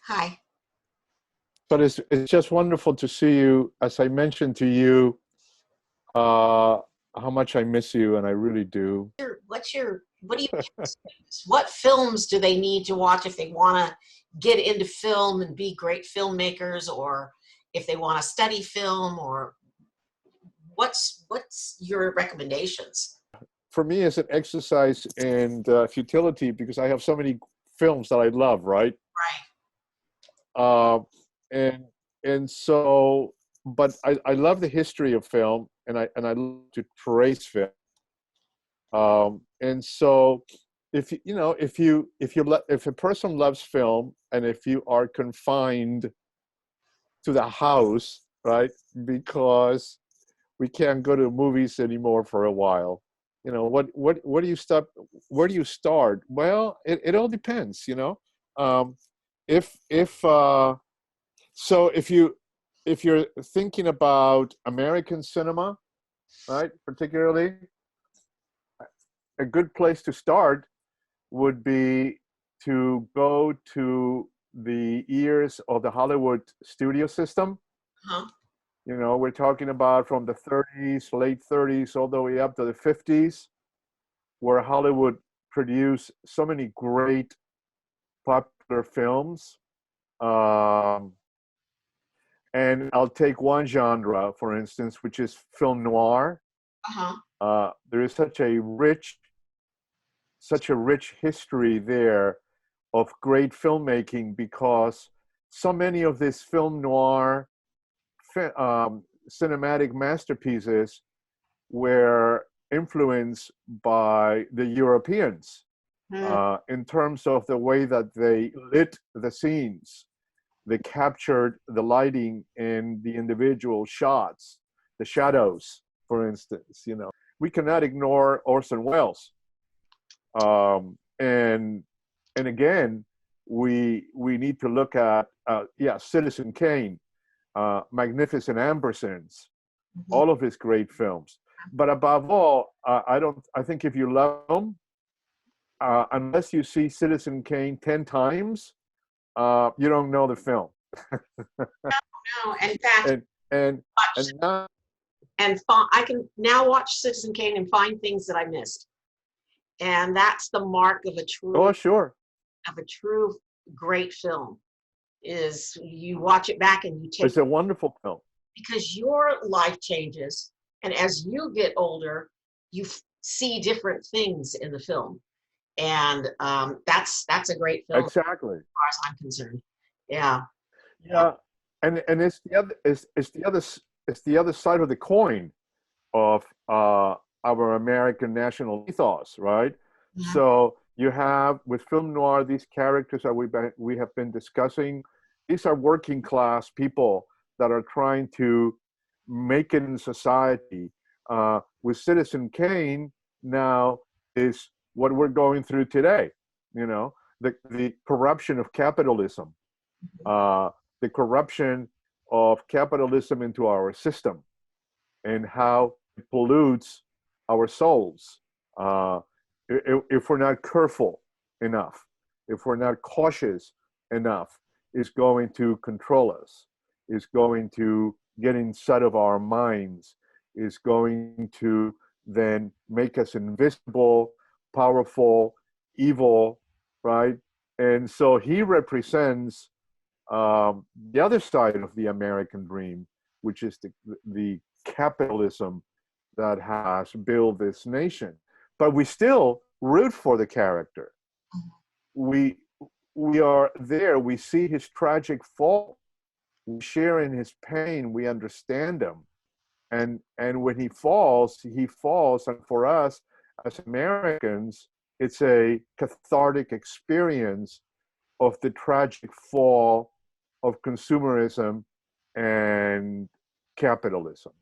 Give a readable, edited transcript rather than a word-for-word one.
Hi. But it's just wonderful to see you. As I mentioned to you, uh, how much I miss you, and I really do. What do you tell students? What films do they need to watch if they want to get into film and be great filmmakers, or if they want to study film, or what's your recommendations? For me, it's an exercise in futility because I have so many films that I love, right? Right. Uh, and and so, but I love the history of film, and I love to trace film. And so, if if a person loves film, and if you are confined to the house, right? Because we can't go to movies anymore for a while. What do you stop? Where do you start? Well, it all depends. Um, if so, if you're thinking about American cinema, right, particularly, a good place to start would be to go to the ears of the Hollywood studio system. Huh? We're talking about from the 30s, late 30s, all the way up to the 50s, where Hollywood produced so many great popular films. Um, and I'll take one genre, for instance, which is film noir. Uh-huh. There is such a rich history there of great filmmaking because so many of these film noir cinematic masterpieces were influenced by the Europeans Hmm. in terms of the way that they lit the scenes. They captured the lighting in the individual shots, the shadows, for instance. We cannot ignore Orson Welles. And again, we need to look at Citizen Kane, Magnificent Ambersons, Mhm. all of his great films. But above all, I think if you love them, unless you see Citizen Kane 10 times, you don't know the film. No, in fact, and and watch and not I can now watch Citizen Kane and find things that I missed, and that's the mark of a Oh, sure. true great film. Is you watch it back and you take It's a wonderful film. because your life changes, and as you get older you see different things in the film, and that's a great film as Exactly. far as I'm concerned. Yeah. Yeah. And it's the other side of the coin of our American national ethos, right? Mhm. So you have with film noir these characters that we have been discussing. These are working class people that are trying to make it in society. With Citizen Kane now is what we're going through today. The corruption of capitalism, uh, the corruption of capitalism into our system and how it pollutes our souls if we're not careful enough, if we're not cautious enough, is going to control us, is going to get inside of our minds, is going to then make us invisible, powerful, evil, right? And so he represents the other side of the American dream, which is the capitalism that has built this nation. But we still root for the character. We we are there. We see his tragic fall. We share in his pain. We understand him. And when he falls. And for us as Americans, it's a cathartic experience of the tragic fall of consumerism and capitalism.